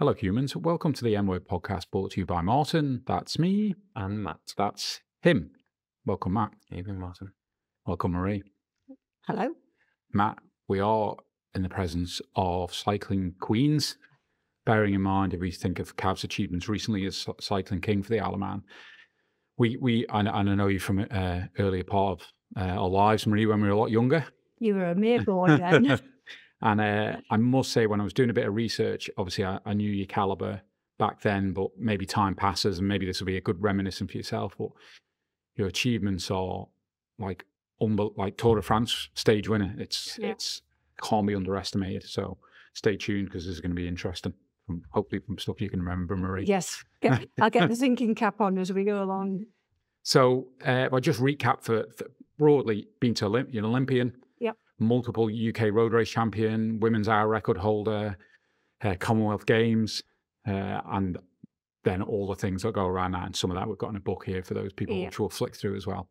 Hello, humans. Welcome to the N Word podcast brought to you by Martin. That's me. And Matt. That's him. Welcome, Matt. Evening, Martin. Welcome, Marie. Hello. Matt, we are in the presence of cycling queens. Bearing in mind, if we think of Cav's achievements recently as cycling king for the Isle of Man, and I know you from an earlier part of our lives, Marie, when we were a lot younger. You were a mere boy then. And I must say, when I was doing a bit of research, obviously I knew your caliber back then, but maybe time passes and maybe this will be a good reminiscence for yourself. But your achievements are like Tour de France stage winner. It's can't be underestimated. So stay tuned because this is going to be interesting. Hopefully from stuff you can remember, Marie. Yes, I'll get the thinking cap on as we go along. So I'll just recap for broadly, been to you're an Olympian. Yep. Multiple UK road race champion, women's hour record holder, Commonwealth Games, and then all the things that go around that. And some of that we've got in a book here for those people, which we'll flick through as well.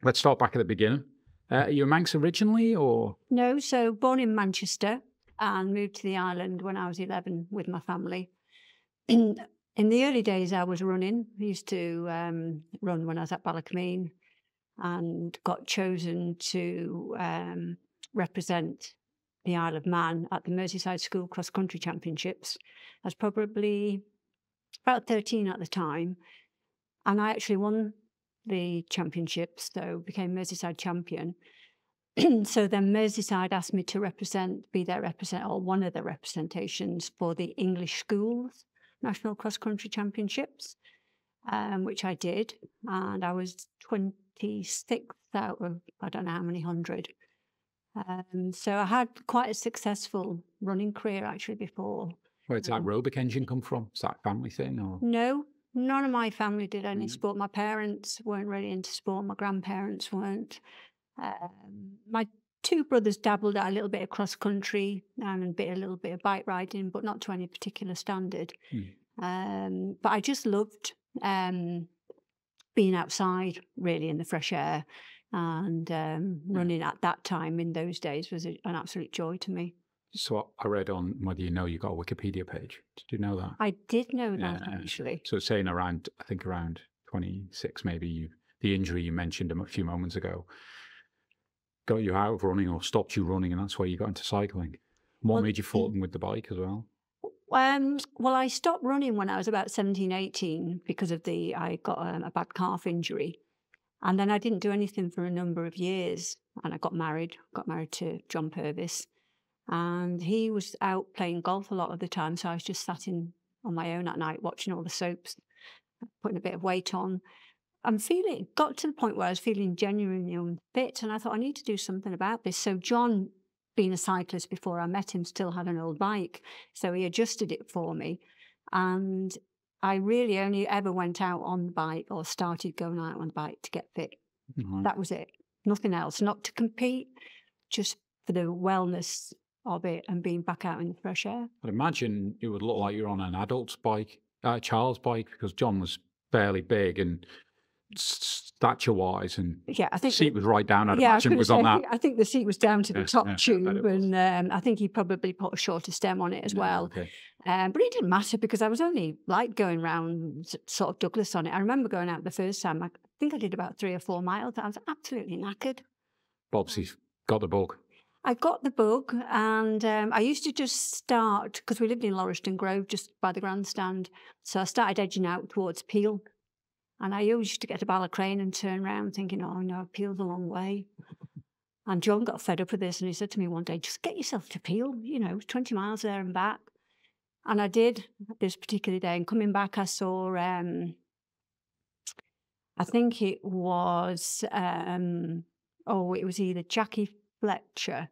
Let's start back at the beginning. Are you a Manx originally, or? No, so born in Manchester and moved to the island when I was 11 with my family. In the early days, I was running. I used to run when I was at Ballacomene and got chosen to represent the Isle of Man at the Merseyside School Cross Country Championships. I was probably about 13 at the time, and I actually won the championships, so became Merseyside champion. So then Merseyside asked me to be their or one of the representations for the English Schools National Cross Country Championships, which I did, and I was 26th out of I don't know how many hundred. So I had quite a successful running career actually before. Where did that aerobic engine come from? Is that a family thing? Or? No, none of my family did any sport. My parents weren't really into sport. My grandparents weren't. My two brothers dabbled at a little bit of cross country and a little bit of bike riding, but not to any particular standard. But I just loved being outside, really, in the fresh air. And running at that time in those days was an absolute joy to me. So I read on whether you got a Wikipedia page. Did you know that? I did know that, actually. So it's saying around 26, maybe the injury you mentioned a few moments ago got you out of running or stopped you running, and that's why you got into cycling. What made you fall in with the bike as well? Well, I stopped running when I was about 17, 18 because I got a bad calf injury. And then I didn't do anything for a number of years. And I got married to John Purvis. And he was out playing golf a lot of the time. So I was just sat on my own at night watching all the soaps, putting a bit of weight on. Got to the point where I was feeling genuinely unfit. And I thought, I need to do something about this. So John, being a cyclist before I met him, still had an old bike. So he adjusted it for me. And I really only ever went out on the bike or started going out on the bike to get fit. Mm-hmm. That was it. Nothing else. Not to compete, just for the wellness of it and being back out in the fresh air. I'd imagine it would look like you're on an adult's bike, a child's bike, because John was fairly big and stature-wise, and I think the seat was right down. I'd imagine it was on that. I think the seat was down to the top tube, and I think he probably put a shorter stem on it as well. Okay. But it didn't matter because I was only going round sort of Douglas on it. I remember going out the first time. I think I did about 3 or 4 miles. I was absolutely knackered. Bobsy got the bug. I got the bug, and I used to just start, because we lived in Lauriston Grove, just by the grandstand. So I started edging out towards Peel. And I always used to get to Ballacrane and turn around thinking, oh, no, Peel's a long way. And John got fed up with this, and he said to me one day, just get yourself to Peel, 20 miles there and back. And I did this particular day. And coming back, I saw, I think it was, it was either Jackie Fletcher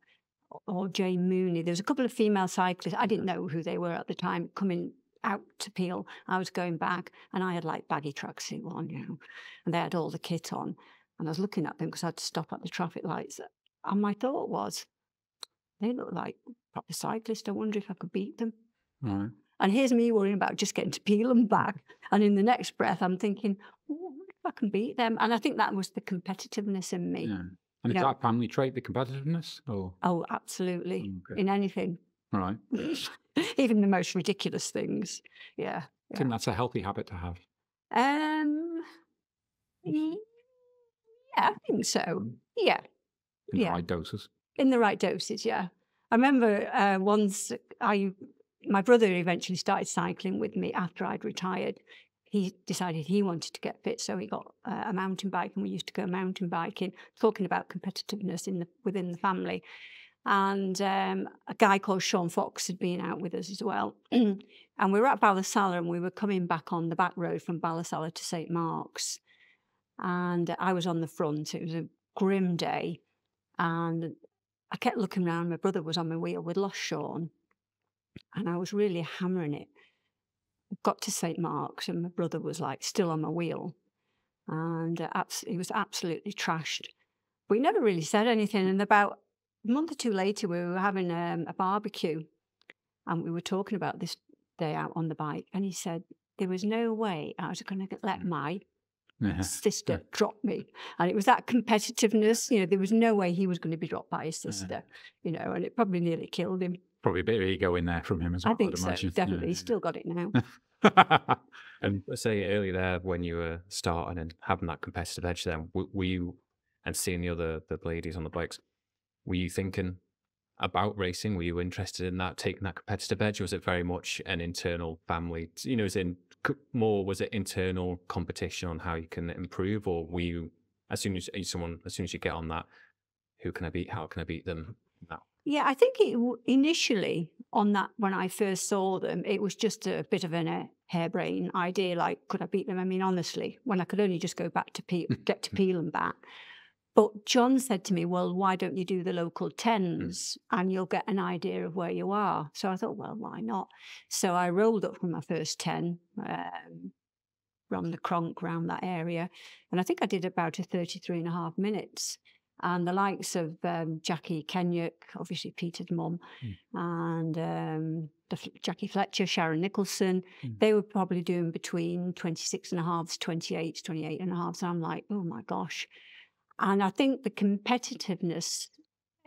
or Jane Mooney. There was a couple of female cyclists. I didn't know who they were at the time, coming out to Peel. I was going back, and I had like baggy tracksuit on, and they had all the kit on. And I was looking at them because I had to stop at the traffic lights. And my thought was, they look like proper cyclists. I wonder if I could beat them. Right. And here's me worrying about just getting to Peel and back. And in the next breath, I'm thinking, I wonder if I can beat them. And I think that was the competitiveness in me. Yeah. And is that a family trait, the competitiveness? Or? Oh, absolutely. Okay. In anything. Right. Even the most ridiculous things. Yeah. I think that's a healthy habit to have. Yeah, I think so. Yeah. In the Yeah. right doses. In the right doses, yeah. I remember once my brother eventually started cycling with me after I'd retired. He decided he wanted to get fit, so he got a mountain bike, and we used to go mountain biking, talking about competitiveness within the family. And a guy called Sean Fox had been out with us as well. And we were at Ballasalla, and we were coming back on the back road from Ballasalla to St. Mark's. And I was on the front. It was a grim day. And I kept looking around. My brother was on my wheel. We'd lost Sean. And I was really hammering it. Got to St. Mark's, and my brother was like still on my wheel. And he was absolutely trashed. But he never really said anything. And about a month or two later, we were having a barbecue. And we were talking about this day out on the bike. And he said, there was no way I was going to let my sister dropped me. And it was that competitiveness, there was no way he was going to be dropped by his sister, and it probably nearly killed him. Probably a bit of ego in there from him as well. I think I'd so, imagine. definitely. He's still got it now. And say earlier there, when you were starting and having that competitive edge then, were you, and seeing the ladies on the bikes, were you thinking about racing? Were you interested in that, taking that competitive edge? Or was it very much an internal family, was it internal competition on how you can improve? Or were you, as soon as you get on that, who can I beat? How can I beat them now? Yeah, I think initially on that, when I first saw them, it was just a bit of a harebrained idea, like, could I beat them? I mean, honestly, when I could only just go back to get to Peel and back. But John said to me, well, why don't you do the local 10s and you'll get an idea of where you are? So I thought, well, why not? So I rolled up from my first 10, from the Cronk, around that area. And I think I did about a 33.5 minutes. And the likes of Jackie Kenyuk, obviously Peter's mum, and Jackie Fletcher, Sharon Nicholson, they were probably doing between 26.5s, 28.5. So I'm like, oh my gosh. And I think the competitiveness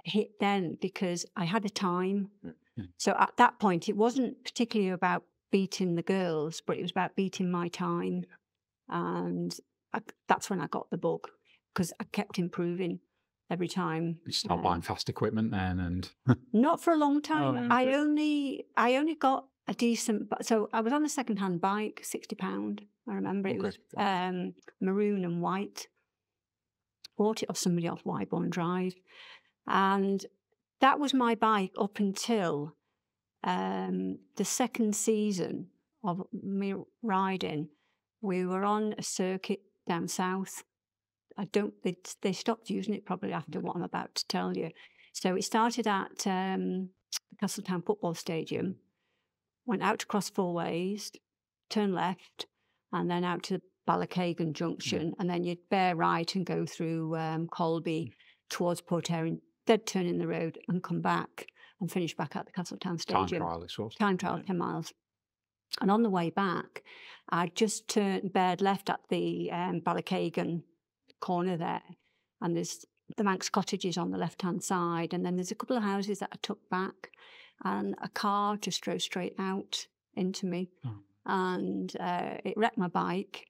hit then because I had a time. So at that point, it wasn't particularly about beating the girls, but it was about beating my time. And that's when I got the bug, because I kept improving every time. You start buying fast equipment then, and not for a long time. Oh, I only got a decent. So I was on a second-hand bike, £60. I remember it was maroon and white. Bought it off somebody off Wyborn Drive, and that was my bike up until the second season of me riding. We were on a circuit down south. They stopped using it probably after what I'm about to tell you. So it started at the Castletown Football Stadium, went out to Cross Four Ways, turned left, and then out to Ballachagan Junction, and then you'd bear right and go through Colby towards Port Erin, dead turn in the road and come back and finish back at the Castletown Stadium. Time trial, 10 miles. And on the way back, I just bared left at the Ballachagan corner there, and there's the Manx cottages on the left-hand side, and then there's a couple of houses that I took back, and a car just drove straight out into me, and it wrecked my bike,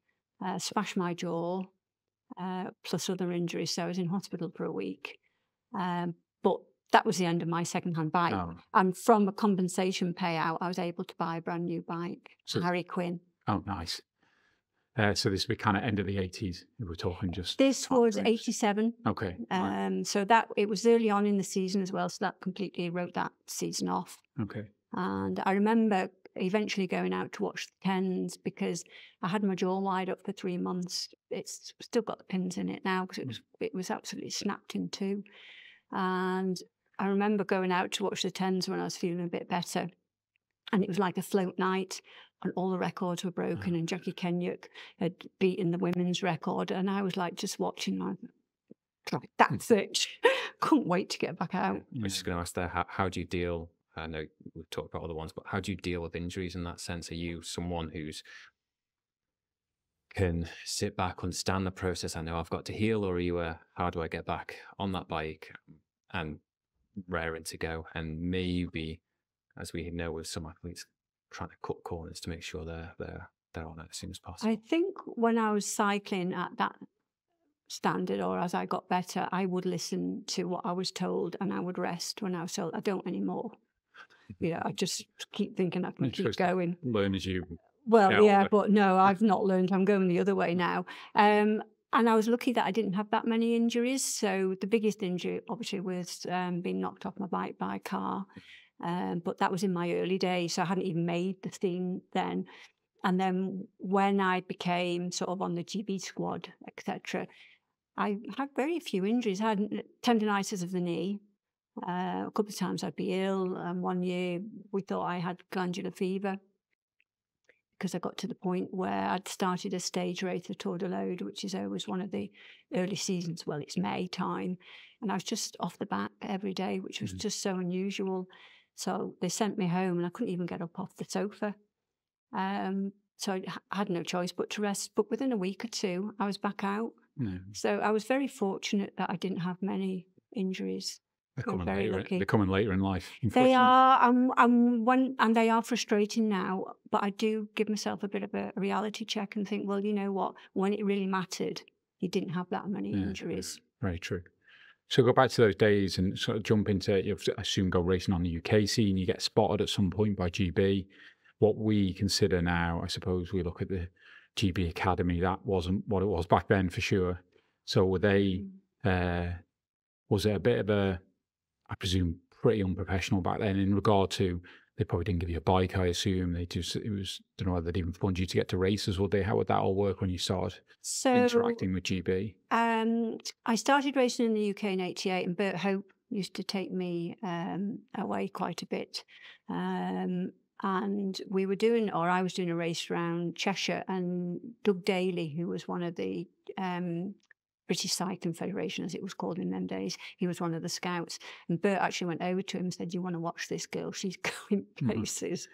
smashed my jaw, plus other injuries. So I was in hospital for a week. But that was the end of my second-hand bike. Oh. And from a compensation payout, I was able to buy a brand new bike, Harry Quinn. Oh, nice. So this would be kind of end of the 80s. We were talking just. This was 87. Okay. Right. So that it was early on in the season as well. So that completely wrote that season off. Okay. And I remember eventually going out to watch the 10s because I had my jaw wide up for 3 months. It's still got the pins in it now because it was absolutely snapped in two. And I remember going out to watch the 10s when I was feeling a bit better. And it was like a float night, and all the records were broken, and Jackie Kenyuk had beaten the women's record. And I was like just watching, like that's it. Couldn't wait to get back out. I was just going to ask there, how do you deal? I know we've talked about other ones, but how do you deal with injuries in that sense? Are you someone who's can sit back, understand the process? I know I've got to heal, or are you how do I get back on that bike and raring to go, and maybe as we know with some athletes, trying to cut corners to make sure they're on it as soon as possible? I think when I was cycling at that standard, or as I got better, I would listen to what I was told and I would rest when I was told. I don't anymore. I just keep thinking I can You're keep supposed to going. learn as you Well, get yeah, older. but no, I've not learned. I'm going the other way now. And I was lucky that I didn't have that many injuries. So the biggest injury, obviously, was being knocked off my bike by a car. But that was in my early days, so I hadn't even made the scene then. And then when I became sort of on the GB squad, etc., I had very few injuries. I had tendinitis of the knee. A couple of times I'd be ill. And one year we thought I had glandular fever because I got to the point where I'd started a stage race of Tour de l'Aude, which is always one of the early seasons. Well, it's May time. And I was just off the back every day, which was just so unusual. So they sent me home and I couldn't even get up off the sofa. So I had no choice but to rest. But within a week or two, I was back out. So I was very fortunate that I didn't have many injuries. They're I'm very lucky. They're coming later in life. They are, and they are frustrating now. But I do give myself a bit of a reality check and think, well, you know what? When it really mattered, you didn't have that many injuries. Very true. So go back to those days and sort of jump into, you assume, go racing on the UK scene. You get spotted at some point by GB. What we consider now, I suppose, we look at the GB Academy. That wasn't what it was back then, for sure. So were they? Was it a bit of a, I presume, pretty unprofessional back then in regard to, they probably didn't give you a bike, I assume. They just, it was, don't know whether they'd even fund you to get to races, would they? How would that all work when you started interacting with GB? I started racing in the UK in '88, and Bert Hope used to take me away quite a bit. And we were doing, or I was doing a race around Cheshire, and Doug Daly, who was one of the British Cycling Federation, as it was called in them days, he was one of the scouts. And Bert actually went over to him and said, "You want to watch this girl? She's going places."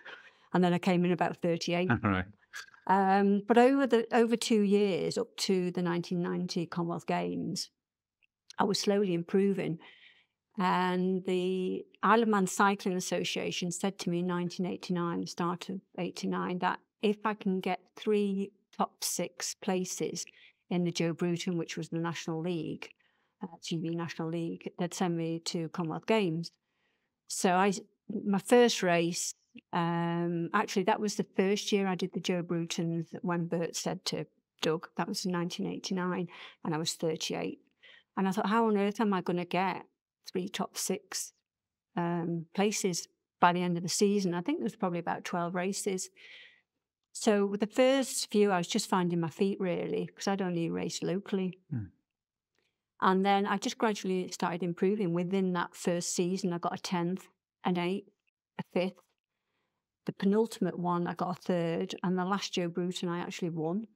And then I came in about 38. Right. But over 2 years, up to the 1990 Commonwealth Games, I was slowly improving. And the Isle of Man Cycling Association said to me in 1989, the start of 89, that if I can get 3 top 6 places in the Joe Bruton, which was the National League, GB National League, they'd send me to Commonwealth Games. So my first race, actually, that was the first year I did the Joe Brutons when Bert said to Doug, that was in 1989, and I was 38. And I thought, how on earth am I going to get 3 top 6 places by the end of the season? I think there was probably about 12 races. So with the first few, I was just finding my feet, really, because I'd only raced locally. And then I just gradually started improving. Within that first season, I got a 10th, an 8th, a 5th. The penultimate one, I got a 3rd. And the last Joe Bruton, I actually won.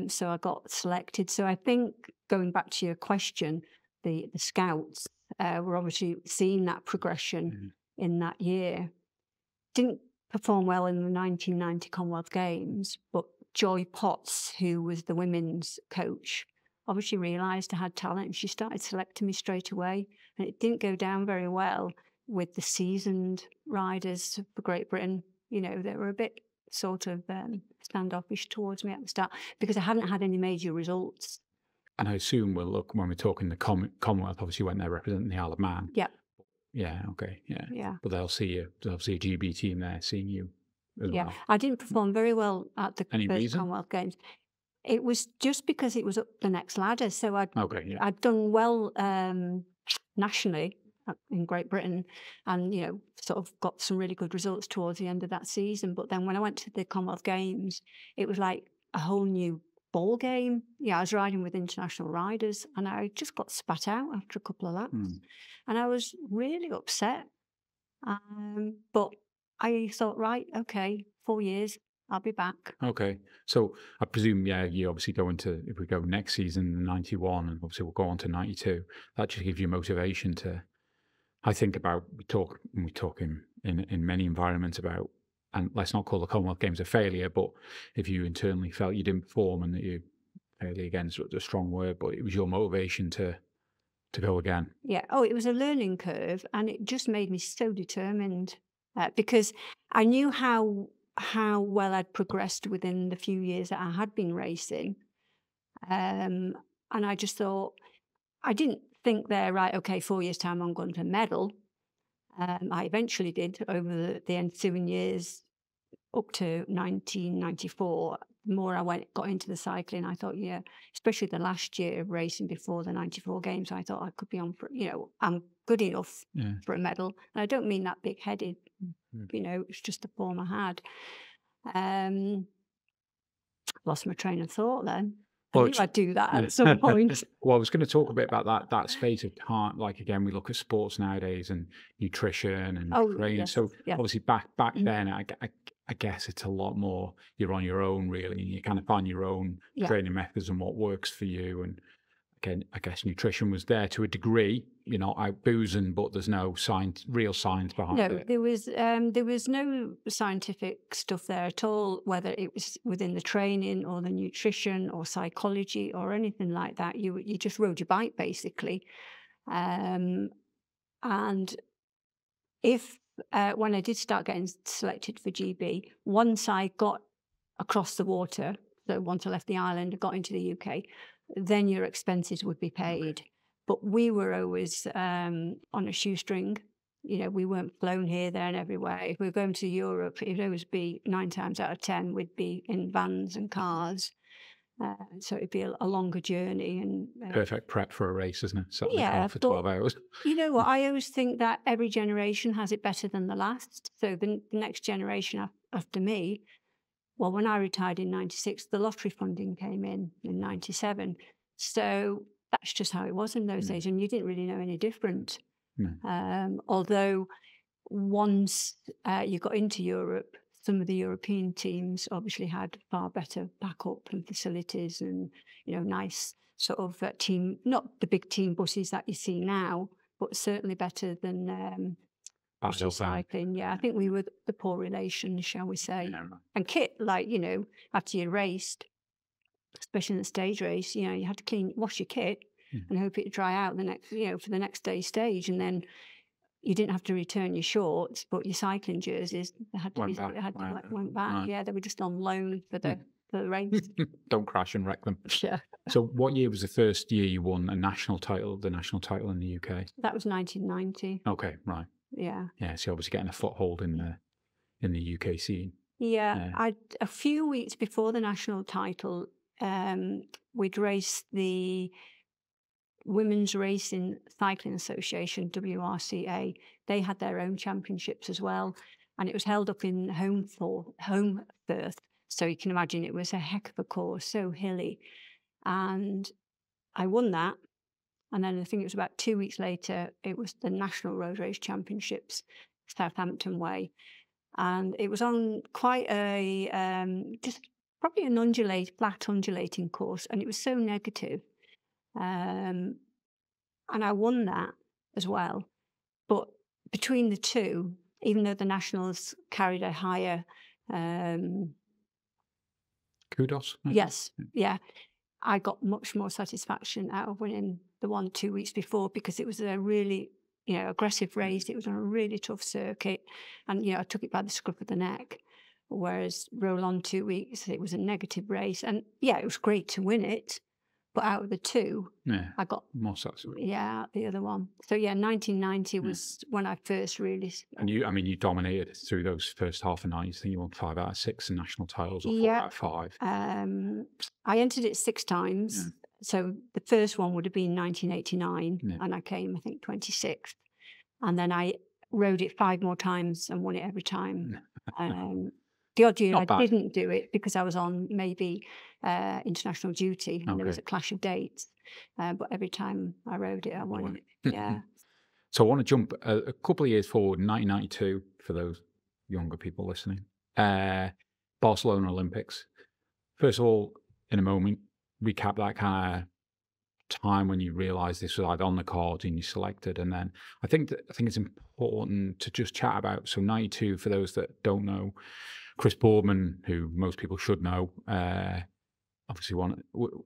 So I got selected. So I think, going back to your question, the scouts were obviously seeing that progression in that year. Didn't perform well in the 1990 Commonwealth Games, but Joy Potts, who was the women's coach, obviously realised I had talent, and she started selecting me straight away. And it didn't go down very well with the seasoned riders for Great Britain. You know, they were a bit sort of standoffish towards me at the start because I hadn't had any major results. And I assume, well, look, when we're talking the Commonwealth, obviously you went there representing the Isle of Man. Yeah. Yeah, okay, yeah. Yeah. But they'll see you, they'll see a GB team there seeing you as well. I didn't perform very well at the Any first reason? Commonwealth Games. It was just because it was up the next ladder. So I'd done well nationally in Great Britain, and sort of got some really good results towards the end of that season. But then when I went to the Commonwealth Games, it was like a whole new ball game. I was riding with international riders, and I just got spat out after a couple of laps, and I was really upset. But I thought, right, okay, 4 years, I'll be back. Okay, so I presume, you obviously go into, if we go next season, 91, and obviously we'll go on to 92. That just gives you motivation to. I think about, we talk in many environments about, and let's not call the Commonwealth Games a failure, but if you internally felt you didn't perform and that you failure, again, is a strong word, but it was your motivation to go again. Yeah. Oh, it was a learning curve, and it just made me so determined. because I knew how well I'd progressed within the few years that I had been racing. And I just thought, I didn't think there, right, okay, 4 years' time I'm going to medal. I eventually did over the ensuing years up to 1994. The more I got into the cycling, I thought, yeah, especially the last year of racing before the 94 Games, I thought I could be on, for, I'm good enough for a medal. And I don't mean that big-headed, it's just the form I had. Lost my train of thought then. I knew I'd do that at some point. Well, I was going to talk a bit about that space of time. Like, again, we look at sports nowadays and nutrition and training. Yes, so obviously back then, I guess it's a lot more, you're on your own really, and you kind of find your own training methods and what works for you. And again, I guess nutrition was there to a degree, you're not out boozing, but there's no real science behind it. There was no scientific stuff there at all, whether it was within the training or the nutrition or psychology or anything like that. You just rode your bike basically. And if when I did start getting selected for GB, once I got across the water, so once I left the island and got into the UK, then your expenses would be paid. But we were always on a shoestring. We weren't flown here, there and everywhere. If we were going to Europe, it'd always be 9 times out of 10, we'd be in vans and cars. So it'd be a longer journey. And perfect prep for a race, isn't it? Sat in the car for 12 hours. You know what? I always think that every generation has it better than the last. So the next generation after me, well, when I retired in 96, the lottery funding came in 97. So that's just how it was in those days. And you didn't really know any different. Although once you got into Europe, some of the European teams obviously had far better backup and facilities and, nice sort of team, not the big team buses that you see now, but certainly better than cycling. Yeah, I think we were the poor relations, shall we say. And kit, like, after you raced, especially in the stage race, you had to wash your kit and hope it'd dry out the next, for the next day's stage. And then you didn't have to return your shorts, but your cycling jerseys went back. Right. Yeah, they were just on loan for the race. Don't crash and wreck them. Yeah. So what year was the first year you won the national title in the UK? That was 1990. Okay, right. Yeah. Yeah, so obviously getting a foothold in the UK scene. Yeah, a few weeks before the national title, we'd raced the Women's Racing Cycling Association, WRCA. They had their own championships as well, and it was held up in Holmfirth. So you can imagine it was a heck of a course, so hilly. And I won that. And then I think it was about 2 weeks later, it was the National Road Race Championships, Southampton Way. And it was on quite a, just probably an flat undulating course. And it was so negative. And I won that as well. But between the two, even though the Nationals carried a higher... kudos. Yes, yeah. I got much more satisfaction out of winning the one 2 weeks before because it was a really, aggressive race. It was on a really tough circuit. And, I took it by the scruff of the neck. Whereas roll on 2 weeks, it was a negative race. And, yeah, it was great to win it. But out of the two, I got more satisfaction. Yeah, the other one. So, 1990 was when I first really... And you dominated through those first half of 90s. I think you won 5 out of 6 national titles or 4 out of 5. I entered it 6 times. Yeah. So the first one would have been 1989, and I came, I think, 26th. And then I rode it 5 more times and won it every time. The odd year didn't do it because I was on maybe international duty and there was a clash of dates. But every time I rode it, I won it. Yeah. So I want to jump a couple of years forward, 1992, for those younger people listening. Barcelona Olympics. First of all, in a moment, recap that kind of time when you realised this was either on the cards and you selected, and then I think it's important to just chat about. So 92, for those that don't know, Chris Boardman, who most people should know, obviously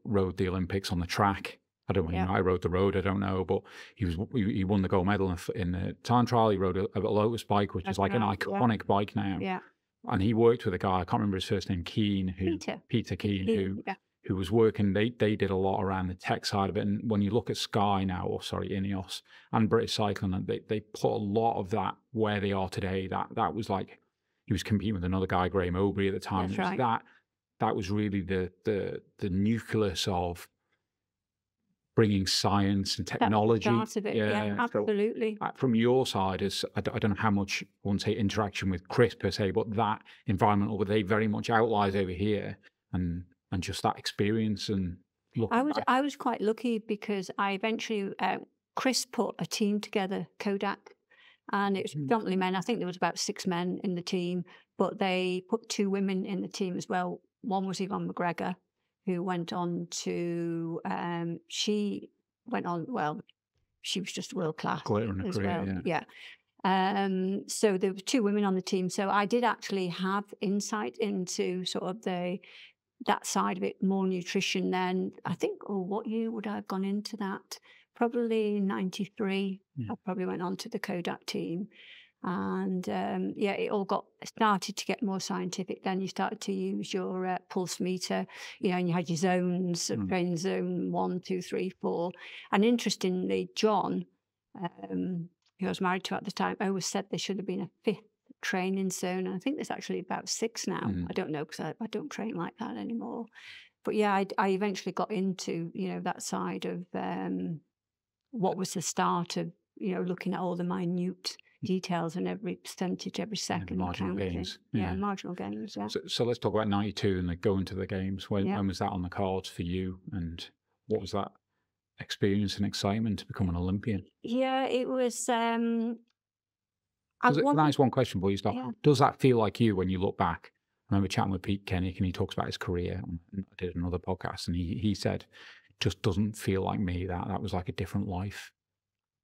rode the Olympics on the track. I don't know, Yeah. I rode the road, I don't know, but he won the gold medal in the time trial. He rode a Lotus bike, which is That's like an right. Yeah. iconic bike now. Yeah. And he worked with a guy, I can't remember his first name, Peter Keane, Yeah. who was working. They did a lot around the tech side of it. And when you look at Sky now, or sorry, Ineos and British Cycling, they put a lot of that where they are today. That was like, he was competing with another guy, Graham Mowbray, at the time. That's It was right. that was really the nucleus of bringing science and That was the technology. start of it. Yeah, So absolutely. from your side, I don't know how much, I won't say interaction with Chris per se, but that environmental, but they very much outlies over here, and just that experience and looking back. I was quite lucky because I eventually Chris put a team together, Kodak, and it was predominantly men. I think there was about 6 men in the team, but they put 2 women in the team as well. One was Yvonne McGregor, who went on to she went on, well, she was just world class Glitter in a as career, well. yeah. So there were 2 women on the team. So I did actually have insight into sort of that side of it, more nutrition then. I think, what year would I have gone into that? Probably 93. Yeah. I probably went on to the Kodak team. And it all started to get more scientific. Then you started to use your pulse meter, and you had your zones, training zone 1, 2, 3, 4. And interestingly, John, who I was married to at the time, always said there should have been a 5th training zone. And I think there's actually about 6 now. I don't know, because I don't train like that anymore. But yeah, I eventually got into, that side of what was the start of, looking at all the minute details and every percentage, every second. marginal counting. gains. Yeah, marginal gains, yeah. So let's talk about 92 and going to the games. When Yeah. was that on the cards for you? And what was that experience and excitement to become an Olympian? Yeah, it was... Nice one question before you start. Yeah. Does that feel like you when you look back? I remember chatting with Pete Kennick, and he talks about his career. And I did another podcast, and he said, just doesn't feel like me. That was like a different life.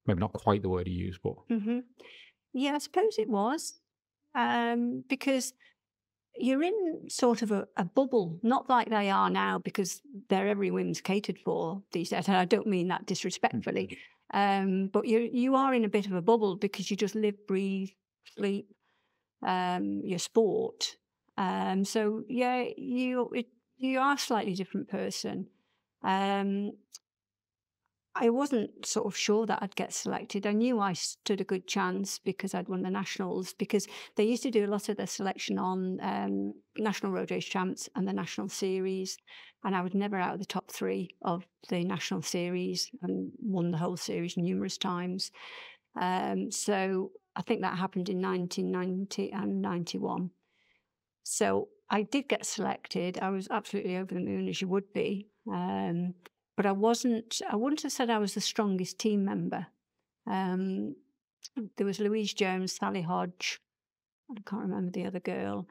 Maybe not quite the word he used, but Yeah, I suppose it was. Because you're in sort of a bubble, not like they are now, because every whim's catered for these days. And I don't mean that disrespectfully. But you are in a bit of a bubble because you just live, breathe, sleep, your sport. So yeah, you are a slightly different person. I wasn't sort of sure that I'd get selected. I knew I stood a good chance because I'd won the nationals, because they used to do a lot of their selection on National Road Race Champs and the National Series. And I was never out of the top 3 of the National Series and won the whole series numerous times. So I think that happened in 1990 and 91. So I did get selected. I was absolutely over the moon, as you would be. But I wouldn't have said I was the strongest team member. There was Louise Jones, Sally Hodge, I can't remember the other girl.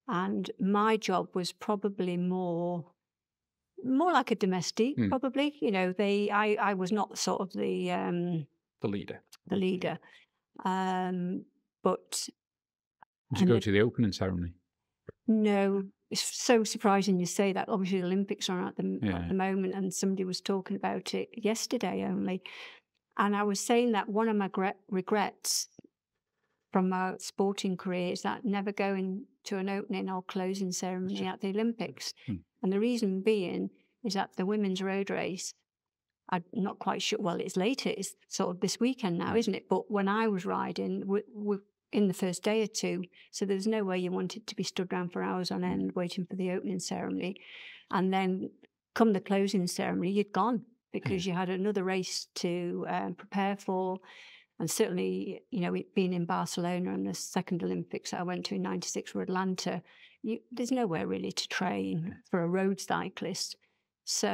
And my job was probably more like a domestique, probably. I was not sort of the leader. The leader. But did you go to the opening ceremony? No. It's so surprising you say that. Obviously, the Olympics are on at the moment, and somebody was talking about it yesterday only. And I was saying that one of my regrets from my sporting career is that never going to an opening or closing ceremony at the Olympics. And the reason being is that the women's road race, I'm not quite sure. Well, it's later. It's sort of this weekend now, isn't it? But when I was riding, we in the first day or 2, so there's no way you wanted to be stood around for hours on end waiting for the opening ceremony. And then come the closing ceremony, you'd gone because you had another race to prepare for. And certainly, it being in Barcelona and the second Olympics that I went to in 96 were Atlanta, there's nowhere really to train for a road cyclist. So,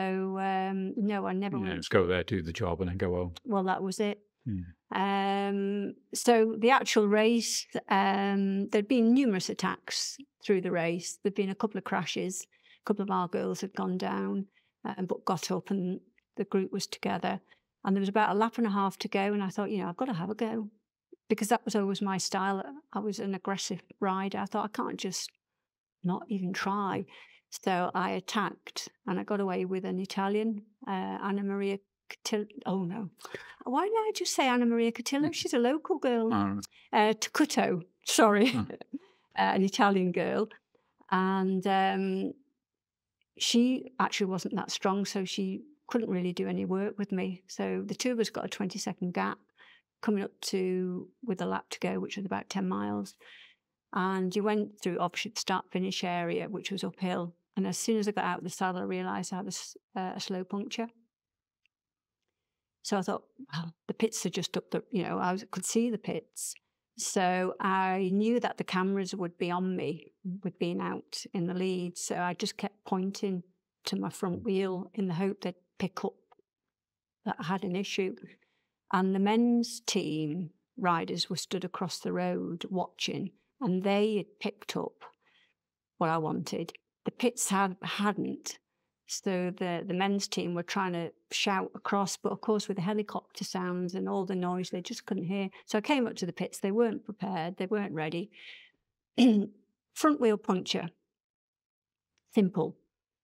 no, I never went. Just go there, do the job, and then go home. Well, that was it. So the actual race, there'd been numerous attacks through the race. There'd been a couple of crashes. A couple of our girls had gone down, but got up, and the group was together. And there was about a lap and a half to go, and I thought, I've got to have a go, because that was always my style. I was an aggressive rider. I thought, I can't just not even try. So I attacked, and I got away with an Italian, Anna Maria Oh no, why did I just say Anna Maria Cotillo? She's a local girl. Tacuto, sorry, an Italian girl, and she actually wasn't that strong, so she couldn't really do any work with me. So the two of us got a 20-second gap coming up to with a lap to go, which was about 10 miles. And you went through obviously the start-finish area, which was uphill. And as soon as I got out of the saddle, I realised I had a slow puncture. So I thought, well, the pits are just up the, I could see the pits. So I knew that the cameras would be on me with being out in the lead. So I just kept pointing to my front wheel in the hope they'd pick up that I had an issue. And the men's team riders were stood across the road watching, and they had picked up what I wanted. The pits hadn't. So the men's team were trying to shout across, but of course with the helicopter sounds and all the noise, they just couldn't hear. So I came up to the pits. They weren't prepared. They weren't ready. Front wheel puncture. Simple.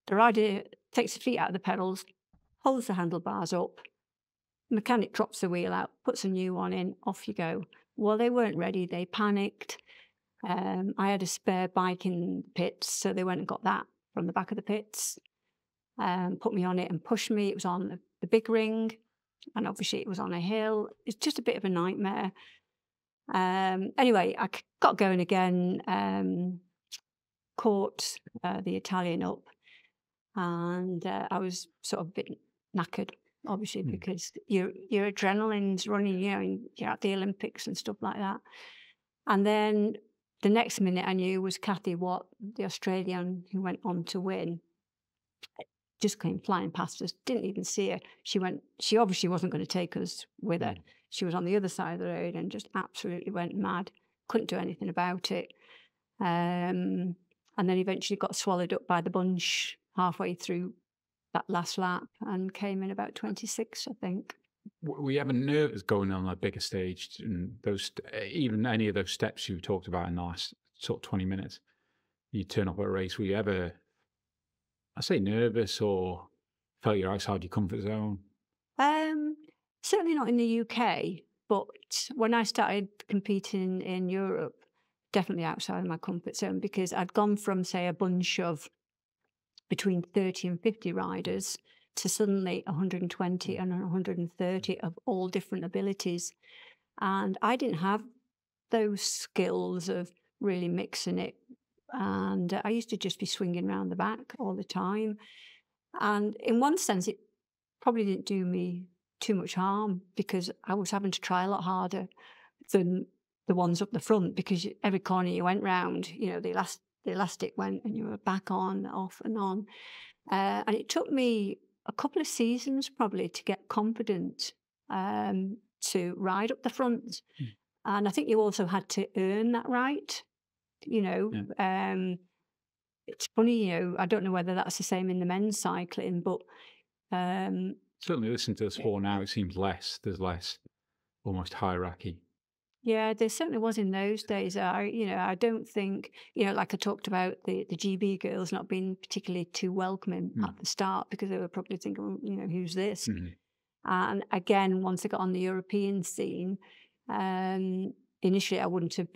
The rider takes his feet out of the pedals, holds the handlebars up. Mechanic drops the wheel out, puts a new one in, off you go. Well, they weren't ready. They panicked. I had a spare bike in the pits, so they went and got that from the back of the pits. Put me on it and pushed me. It was on the big ring, and obviously it was on a hill. It's just a bit of a nightmare. Anyway, I got going again, caught the Italian up, and I was sort of a bit knackered, obviously, because your adrenaline's running, you're at the Olympics and stuff like that. And then the next minute I knew was Cathy Watt, the Australian who went on to win. Just came flying past us, didn't even see her. She obviously wasn't going to take us with her. She was on the other side of the road and just absolutely went mad. Couldn't do anything about it. And then eventually got swallowed up by the bunch halfway through that last lap and came in about 26, I think. Were you ever nervous going on a bigger stage, and those, even any of those steps you talked about in the last sort of 20 minutes? You turn up at a race, were you ever, I say, nervous or felt you're outside your comfort zone? Certainly not in the UK, but when I started competing in Europe, definitely outside of my comfort zone, because I'd gone from, say, a bunch of between 30 and 50 riders to suddenly 120 and 130 of all different abilities. And I didn't have those skills of really mixing it. And I used to just be swinging around the back all the time. And in one sense, it probably didn't do me too much harm, because I was having to try a lot harder than the ones up the front, because every corner you went round, the elastic went and you were back on, off and on. And it took me a couple of seasons probably to get confident to ride up the front. And I think you also had to earn that right. It's funny, I don't know whether that's the same in the men's cycling, but certainly listening to the sport now, it seems there's less almost hierarchy. Yeah, there certainly was in those days. I don't think, like I talked about the GB girls not being particularly too welcoming at the start, because they were probably thinking, who's this? And again, once I got on the European scene, initially they wouldn't have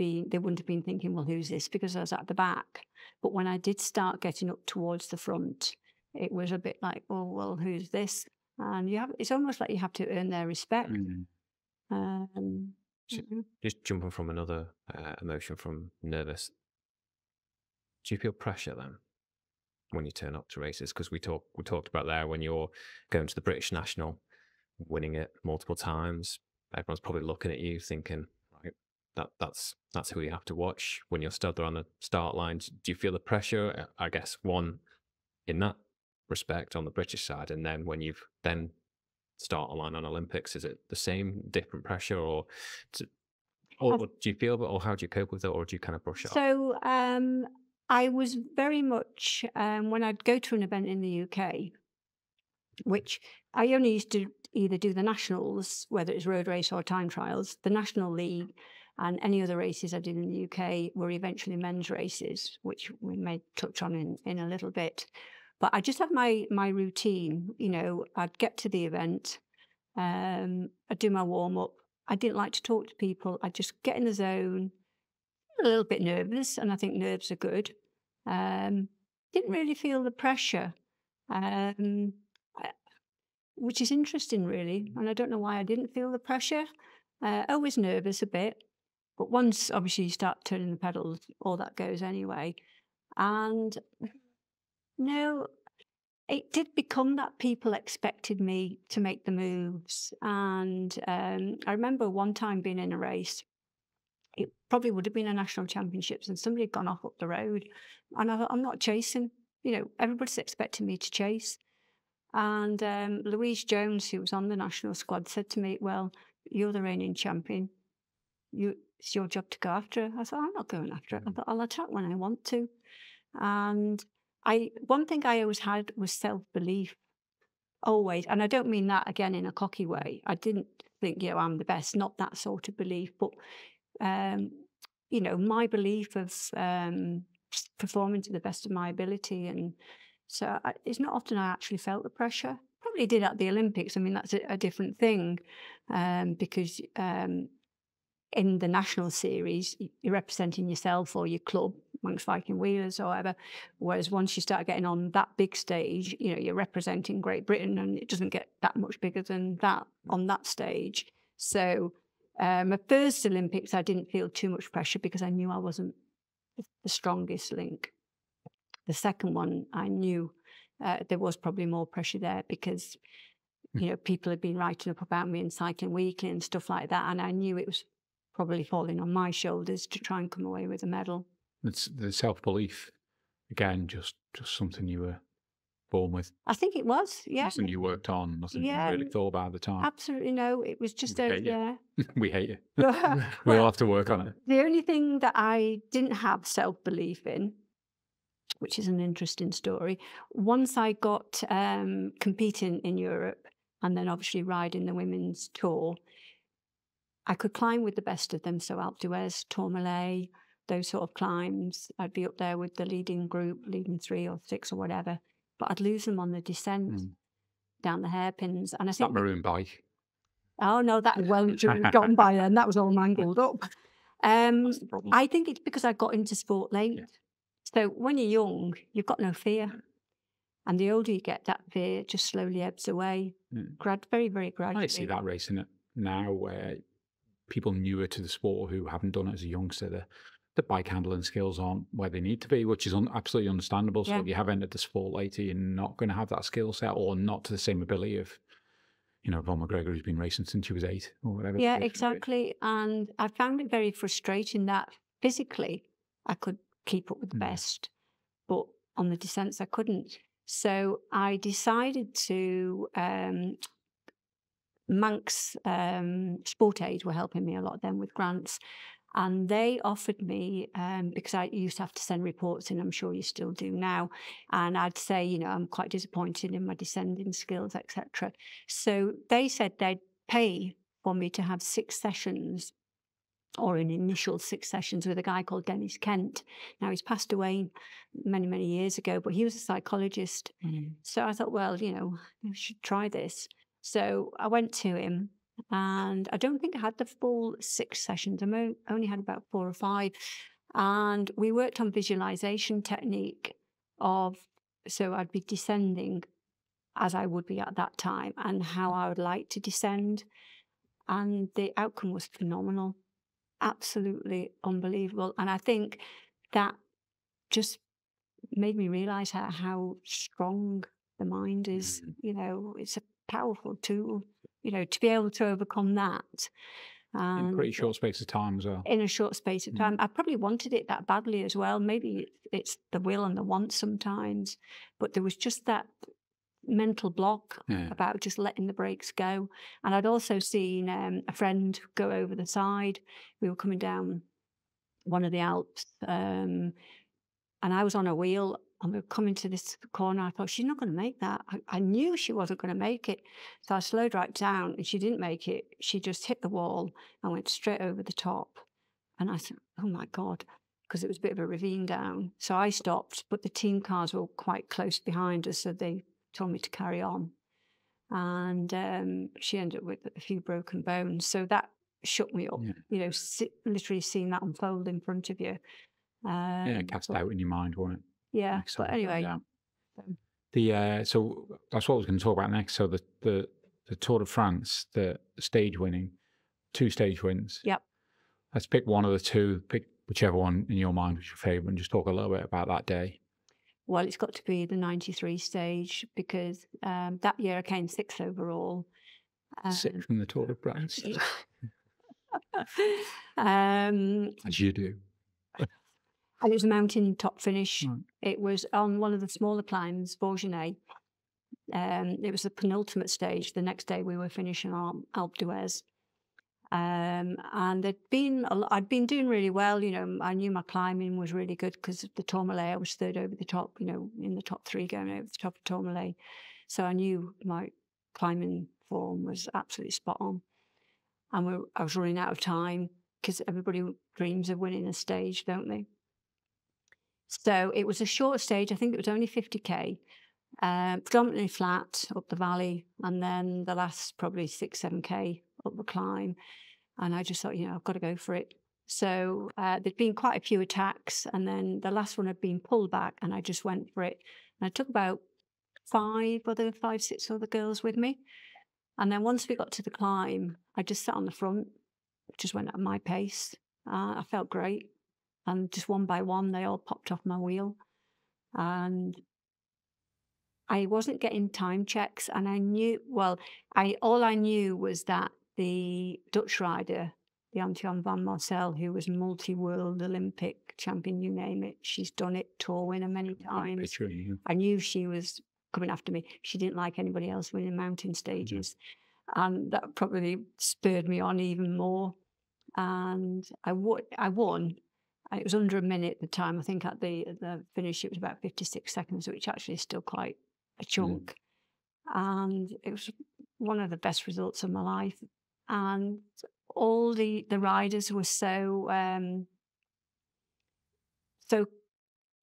been thinking, well, who's this? Because I was at the back. But when I did start getting up towards the front, it was a bit like, oh, well, who's this? And it's almost like you have to earn their respect. Just jumping from another emotion, from nervous, do you feel pressure then when you turn up to races? Because we talked about there, when you're going to the British National, winning it multiple times, everyone's probably looking at you thinking, right, that's who you have to watch. When you're stood there on the start line, do you feel the pressure? I guess one in that respect on the British side, and then when you've then start a line on Olympics, is it the same, different pressure, or do you feel it, or how do you cope with it, or do you kind of brush it off? So I was very much, when I'd go to an event in the UK, which I only used to either do the nationals, whether it's road race or time trials, the National League, and any other races I did in the UK were eventually men's races, which we may touch on in a little bit. But I just had my routine. I'd get to the event, I'd do my warm-up. I didn't like to talk to people. I'd just get in the zone, a little bit nervous, and I think nerves are good. Didn't really feel the pressure, um, I- which is interesting, really. And I don't know why I didn't feel the pressure. Always nervous a bit. But once, obviously, you start turning the pedals, all that goes anyway. And no, it did become that people expected me to make the moves. And I remember one time being in a race. It probably would have been a national championships, and somebody had gone off up the road. And I thought, I'm not chasing. Everybody's expecting me to chase. And Louise Jones, who was on the national squad, said to me, well, you're the reigning champion. It's your job to go after her. I thought, I'm not going after it. I thought, I'll attack when I want to. And one thing I always had was self-belief, always. And I don't mean that, again, in a cocky way. I didn't think, I'm the best, not that sort of belief. But, my belief of performing to the best of my ability. And so it's not often I actually felt the pressure. Probably did at the Olympics. I mean, that's a different thing because in the national series, you're representing yourself or your club, Manx Viking Wheelers or whatever. Whereas once you start getting on that big stage, you're representing Great Britain, and it doesn't get that much bigger than that on that stage. So my first Olympics, I didn't feel too much pressure because I knew I wasn't the strongest link. The second one, I knew there was probably more pressure there because, people had been writing up about me in Cycling Weekly and stuff like that. And I knew it was probably falling on my shoulders to try and come away with a medal. It's the self-belief, again, just something you were born with. I think it was, yeah. Nothing you worked on, nothing you really thought about at the time. Absolutely no. It was just yeah. We hate you. We all have to work on it. The only thing that I didn't have self-belief in, which is an interesting story, once I got competing in Europe and then obviously riding the women's tour, I could climb with the best of them. So Alpe d'Huez, Tourmalet, those sort of climbs. I'd be up there with the leading group, leading 3 or 6 or whatever. But I'd lose them on the descent down the hairpins. And I think that maroon bike. Oh no, that wasn't gotten by then. That was all mangled up. I think it's because I got into sport late. Yeah. So when you're young, you've got no fear. And the older you get, that fear just slowly ebbs away. Very, very gradually. I see that racing it now where people newer to the sport who haven't done it as a youngster, the bike handling skills aren't where they need to be, which is absolutely understandable. So if you have entered the sport later, you're not going to have that skill set or not to the same ability of, Von McGregor, who's been racing since he was 8 or whatever. Yeah, exactly. And I found it very frustrating that physically I could keep up with the best, but on the descents I couldn't. So I decided to, Manx Sport Aid were helping me a lot then with grants. And they offered me, because I used to have to send reports in, I'm sure you still do now, and I'd say, I'm quite disappointed in my descending skills, etc. So they said they'd pay for me to have 6 sessions, or an initial 6 sessions with a guy called Dennis Kent. Now, he's passed away many, many years ago, but he was a psychologist. So I thought, well, I should try this. So I went to him. And I don't think I had the full 6 sessions. I only had about 4 or 5. And we worked on visualization technique so I'd be descending as I would be at that time and how I would like to descend. And the outcome was phenomenal. Absolutely unbelievable. And I think that just made me realize how strong the mind is. It's a powerful tool. To be able to overcome that. In a pretty short space of time as well. In a short space of time. I probably wanted it that badly as well. Maybe it's the will and the want sometimes. But there was just that mental block about just letting the brakes go. And I'd also seen a friend go over the side. We were coming down one of the Alps. And I was on a wheel. And we were coming to this corner. I thought, she's not going to make that. I knew she wasn't going to make it. So I slowed right down and she didn't make it. She just hit the wall and went straight over the top. And I said, oh my God, because it was a bit of a ravine down. So I stopped, but the team cars were quite close behind us. So they told me to carry on. and she ended up with a few broken bones. So that shook me up. Yeah. You know, literally seeing that unfold in front of you. Yeah, cast out in your mind, won't it? Yeah, Next but time. anyway. Yeah. So- So that's what I was going to talk about next. So the Tour de France, the stage winning, 2 stage wins. Yep. Let's pick one of the 2. Pick whichever one in your mind was your favourite, and just talk a little bit about that day. Well, it's got to be the 93 stage because that year I came 6th overall. 6th in the Tour de France, as you do. And it was a mountain top finish. Right. It was on one of the smaller climbs, Bourgeois. It was the penultimate stage. The next day we were finishing on Alpe d'Huez. And I'd been doing really well. You know, I knew my climbing was really good because of the Tourmalet. I was 3rd over the top, you know, in the top 3 going over the top of Tourmalet. So I knew my climbing form was absolutely spot on. And I was running out of time because everybody dreams of winning a stage, don't they? So it was a short stage. I think it was only 50k, predominantly flat up the valley, and then the last probably 6-7k up the climb. And I just thought, you know, I've got to go for it. So there'd been quite a few attacks, and then the last one had been pulled back, and I just went for it. And I took about 5, 6 other girls with me. And then once we got to the climb, I just sat on the front, just went at my pace. I felt great. And just one by one, they all popped off my wheel. And I wasn't getting time checks. And I knew, all I knew was that the Dutch rider, the Antoine van Marcel, who was multi-world Olympic champion, you name it, she's done it, tour winner many times. Picture of you. I knew she was coming after me. She didn't like anybody else winning mountain stages. And that probably spurred me on even more. And I won. It was under a minute at the time. I think at the finish it was about 56 seconds, which actually is still quite a chunk. And it was one of the best results of my life. And all the riders were so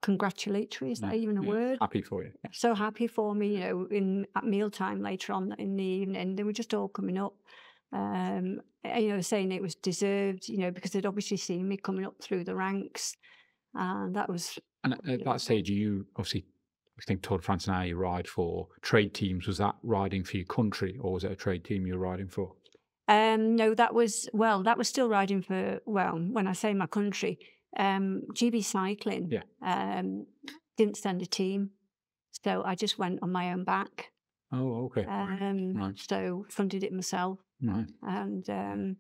congratulatory. Is that even a word? Happy for you. So happy for me, you know, at mealtime later on in the evening. They were just all coming up. You know, saying it was deserved, you know, because they'd obviously seen me coming up through the ranks. And that was... And at that stage, you obviously, I think Tour de France now you ride for trade teams. Was that riding for your country, or was it a trade team you were riding for? No, that was still riding for, when I say my country, GB Cycling didn't send a team. So I just went on my own back. Oh, okay. Right. So funded it myself. Right. And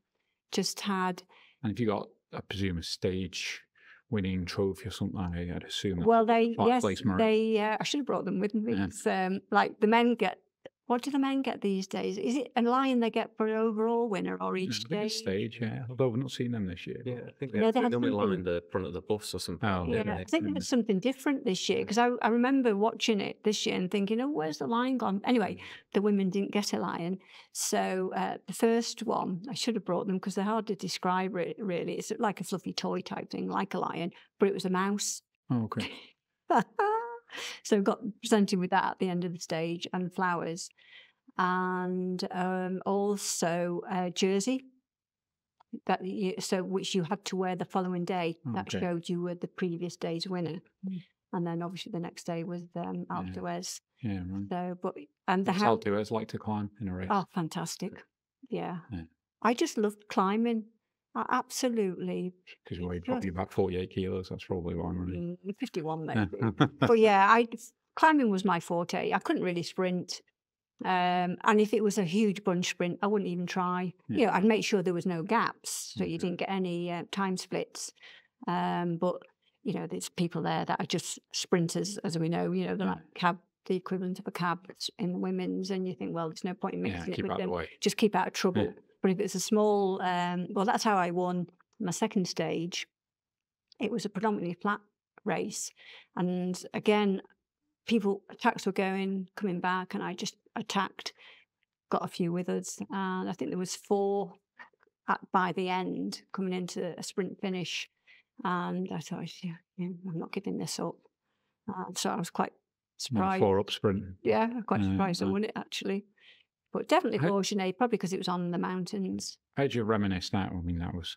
just had... And if you got, I presume, a stage winning trophy or something, I'd assume. Well, I should have brought them with me. Yeah. Like the men get... What do the men get these days? Is it a lion they get for an overall winner or each stage? Yeah. Although we've not seen them this year. Yeah, I think they normally line the front of the bus or something. Oh, yeah, I think there's something different this year because I remember watching it this year and thinking, oh, where's the lion gone? Anyway, the women didn't get a lion. So the first one, I should have brought them because they're hard to describe really. It's like a fluffy toy type thing, like a lion, but it was a mouse. Oh, okay. So got presented with that at the end of the stage and flowers, and also a jersey which you had to wear the following day. That showed you were the previous day's winner. And then obviously the next day was Alpe d'Huez. Yeah, right. So, Alpe d'Huez like to climb in a race? Oh, fantastic! Yeah. I just loved climbing. Absolutely. Because you weigh probably about 48 kilos. That's probably why I'm running. 51 maybe. But yeah, climbing was my forte. I couldn't really sprint. And if it was a huge bunch sprint, I wouldn't even try. Yeah. You know, I'd make sure there was no gaps so you didn't get any time splits. But, you know, there's people there that are just sprinters, as we know. You know, they're like the equivalent of a cab in the women's. And you think, well, there's no point in mixing it with them. Just keep out of trouble. Yeah. But if it's a small, that's how I won my second stage. It was a predominantly flat race. And again, attacks were coming back, and I just attacked, got a few with us. And I think there was 4 by the end coming into a sprint finish. And I thought, I'm not giving this up. So I was quite surprised. 4 up sprint. Yeah, quite surprised I won it, actually. But definitely How- G.O.A.T, probably because it was on the mountains. How do you reminisce now? I mean, that was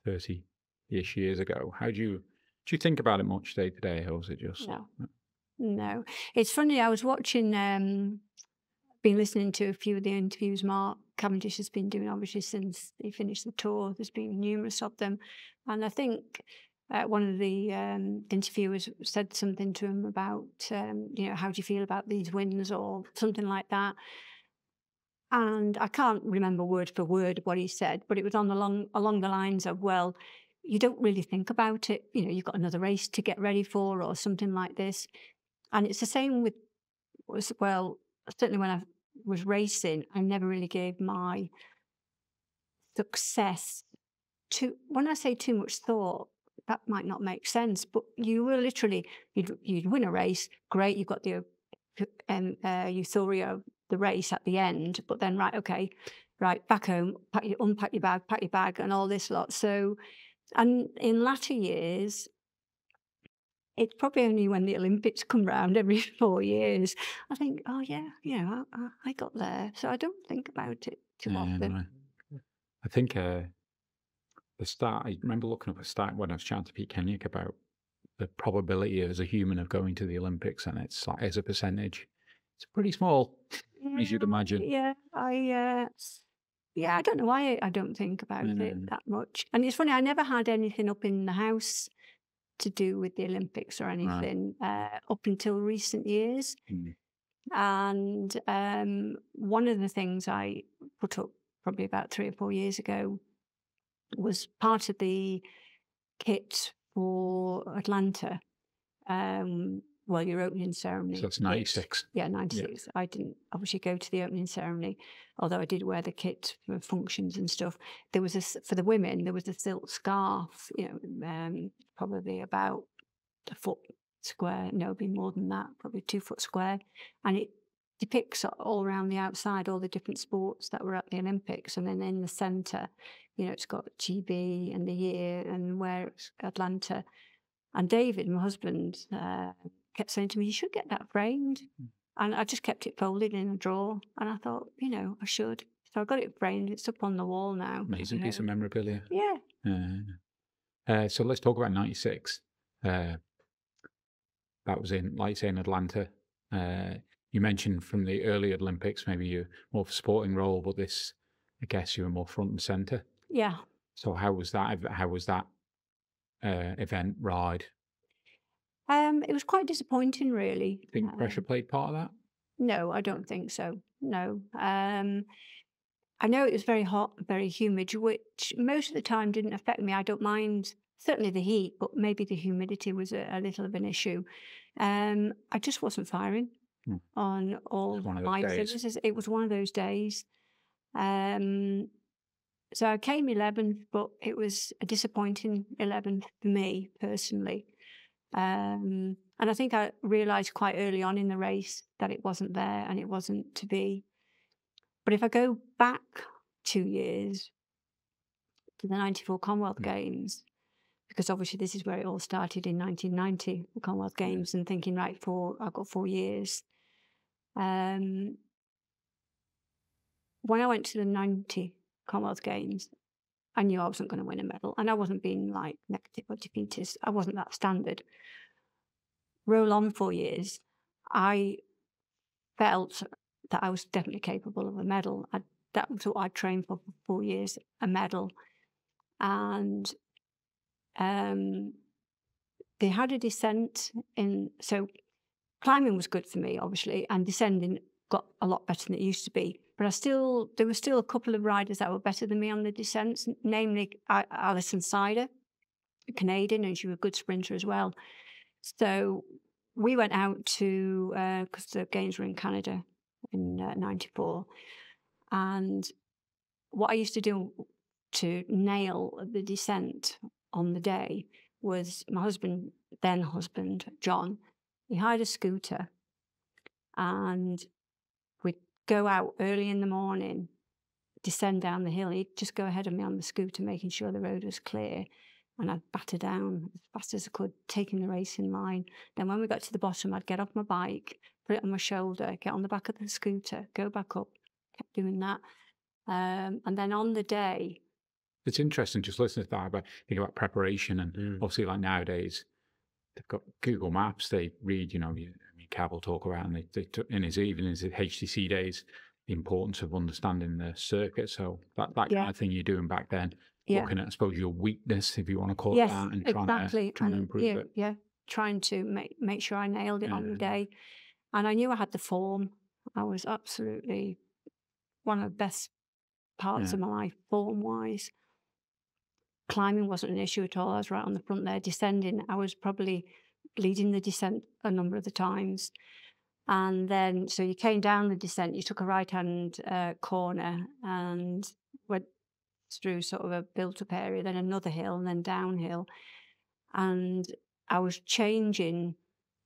30-ish years ago. How do you think about it much day to day, or is it just No, no. It's funny. I was watching. Been listening to a few of the interviews Mark Cavendish has been doing, obviously, since he finished the tour. There's been numerous of them. And I think one of the interviewers said something to him about, how do you feel about these wins or something like that. And I can't remember word for word what he said, but it was along the lines of, well, you don't really think about it. You've got another race to get ready for or something like this. And it's the same with, well, certainly when I was racing, I never really gave my success when I say too much thought, that might not make sense, but you were literally, you'd win a race, great, you've got the euphoria of the race at the end, but then, right, back home, unpack your bag, pack your bag, and all this lot. So, and in latter years, it's probably only when the Olympics come round every 4 years, I think, oh yeah, I got there. So I don't think about it too often. I think the start. I remember looking up a stat when I was chatting to Pete Kenyon about the probability as a human of going to the Olympics, and it's like, as a percentage, it's pretty small, as you'd imagine. Yeah, I don't know why I don't think about it that much. And it's funny, I never had anything up in the house to do with the Olympics or anything up until recent years. And one of the things I put up probably about 3 or 4 years ago was part of the kit for Atlanta. Your opening ceremony. So it's 96. Yeah, 96. Yeah. I didn't obviously go to the opening ceremony, although I did wear the kit for functions and stuff. There was for the women, there was a silk scarf, probably about a foot square. No, it'd be more than that, probably 2 foot square. And it depicts all around the outside all the different sports that were at the Olympics. And then in the centre, it's got GB and the year and where it's Atlanta. And David, my husband, kept saying to me, you should get that framed. And I just kept it folded in a drawer. And I thought, I should. So I got it framed. It's up on the wall now. Amazing piece of memorabilia. Yeah. So let's talk about 96. That was in, like say, in Atlanta. You mentioned from the early Olympics, maybe you're more of a sporting role, but this, I guess you were more front and centre. Yeah. So how was that? How was that event ride? It was quite disappointing, really. Do you think pressure played part of that? No, I don't think so. No. I know it was very hot, very humid, which most of the time didn't affect me. I don't mind, certainly the heat, but maybe the humidity was a little of an issue. I just wasn't firing on all my services. It was one of those days. So I came 11th, but it was a disappointing 11th for me personally. And I think I realised quite early on in the race that it wasn't there and it wasn't to be. But if I go back 2 years to the 94 Commonwealth Games, because obviously this is where it all started in 1990, the Commonwealth Games, and thinking, I've got 4 years. When I went to the 90 Commonwealth Games, I knew I wasn't going to win a medal, and I wasn't being like negative or defeatist. I wasn't that standard. Roll on 4 years, I felt that I was definitely capable of a medal. That was what I trained for 4 years, a medal. And they had a descent so climbing was good for me, obviously, and descending got a lot better than it used to be. But there were still a couple of riders that were better than me on the descents, namely Alison Sider, a Canadian, and she was a good sprinter as well. So we went out to, because the games were in Canada in 94. And what I used to do to nail the descent on the day was my then husband, John, he hired a scooter and we'd go out early in the morning, descend down the hill. He'd just go ahead of me on the scooter, making sure the road was clear. And I'd batter down as fast as I could, taking the racing line. Then when we got to the bottom, I'd get off my bike, put it on my shoulder, get on the back of the scooter, go back up, kept doing that. And then on the day, It's interesting just listening to that, about think about preparation, and obviously like nowadays they've got Google Maps. They read, Cav will talk about, and they took in his HTC days, the importance of understanding the circuit. So that kind yeah, of thing you're doing back then, yeah, looking at, I suppose, your weakness, if you want to call it yes, that, and exactly. trying to And improve yeah, it. yeah, trying to make sure I nailed it on the Yeah. day. And I knew I had the form. I was absolutely one of the best parts Yeah. of my life, form-wise. Climbing wasn't an issue at all. I was right on the front there. Descending, I was probably leading the descent a number of the times. And then, so you came down the descent, you took a right-hand corner and went through sort of a built-up area, then another hill, and then downhill. And I was changing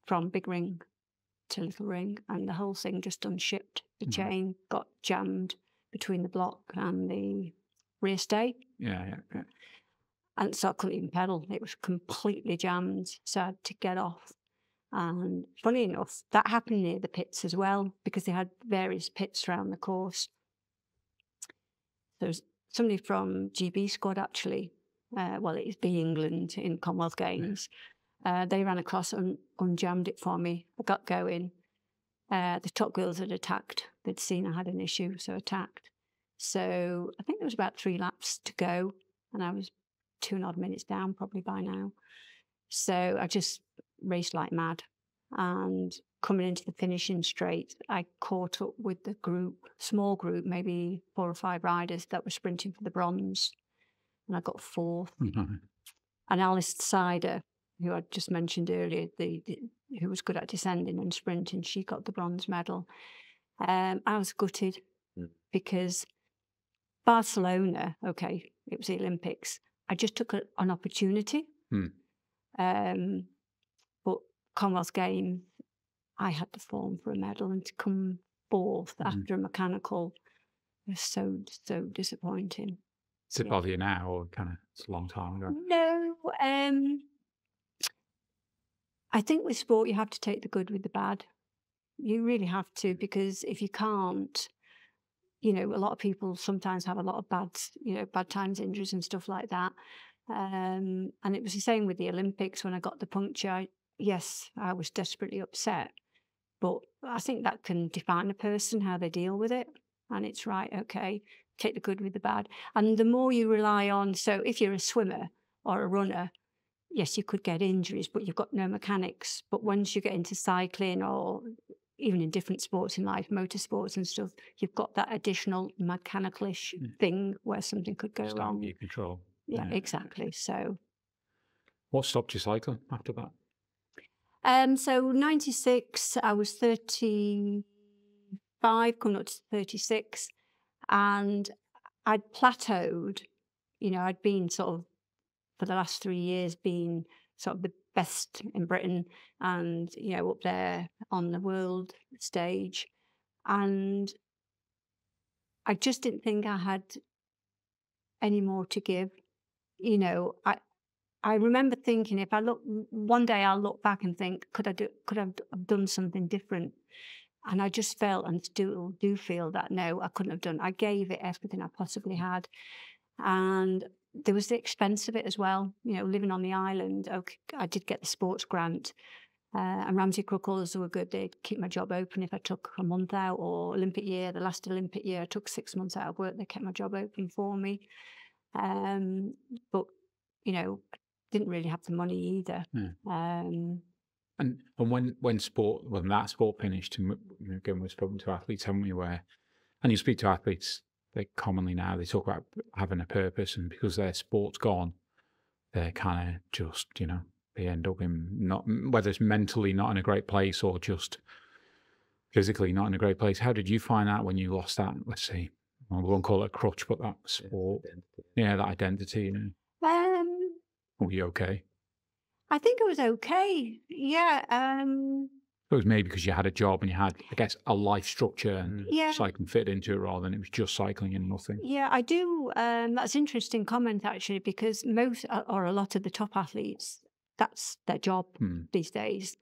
from big ring to little ring, and the whole thing just unshipped. The chain got jammed between the block and the rear stay. Yeah. And so I couldn't even pedal. It was completely jammed. So I had to get off. And funny enough, that happened near the pits as well, because they had various pits around the course. There's somebody from GB squad, actually. Well, it's B England in Commonwealth Games. They ran across and unjammed it for me. I got going. The top girls had attacked. They'd seen I had an issue, so attacked. So I think there was about 3 laps to go, and I was 2 and odd minutes down probably by now. So I just raced like mad. And coming into the finishing straight, I caught up with the group, small group, maybe 4 or 5 riders that were sprinting for the bronze. And I got 4th. And Alice Sider, who I just mentioned earlier, who was good at descending and sprinting, she got the bronze medal. I was gutted because Barcelona, okay, it was the Olympics. I just took an opportunity. But Commonwealth Games, I had to form for a medal, and to come 4th after a mechanical was so disappointing. Does it bother you now, or kind of it's a long time ago? No, I think with sport you have to take the good with the bad. You really have to, because if you can't, a lot of people sometimes have a lot of bad times, injuries and stuff like that. And it was the same with the Olympics when I got the puncture. Yes, I was desperately upset, but I think that can define a person, how they deal with it. And it's right, okay, take the good with the bad. And the more you rely on, so if you're a swimmer or a runner, yes, you could get injuries, but you've got no mechanics. But once you get into cycling, or even in different sports in life, motorsports and stuff, you've got that additional mechanical-ish thing where something could go wrong. You control. Yeah, exactly. So what stopped you cycling after that? So 96, I was 35, coming up to 36, and I'd plateaued. I'd been sort of, for the last 3 years, been sort of the best in Britain and, up there on the world stage. And I just didn't think I had any more to give. I remember thinking, if I look one day, I'll look back and think, could I have done something different? And I just felt, and still do feel, that no, I couldn't have done. I gave it everything I possibly had, and there was the expense of it as well. Living on the island. Okay, I did get the sports grant, and Ramsey Crookles were good. They'd keep my job open if I took a month out, or Olympic year. The last Olympic year, I took 6 months out of work. They kept my job open for me, but didn't really have the money either. And when that sport finished, and again, we've spoken to athletes, haven't we? And you speak to athletes, they commonly now, they talk about having a purpose, and because their sport's gone, they're kind of just, they end up in not, whether it's mentally not in a great place or just physically not in a great place. How did you find that when you lost that, let's see, well, we won't call it a crutch, but that sport, that identity? Were you okay? I think it was okay. Yeah. It was maybe because you had a job and you had, I guess, a life structure, and cycling fit into it rather than it was just cycling and nothing. Yeah, I do. That's an interesting comment, actually, because most or a lot of the top athletes, that's their job these days.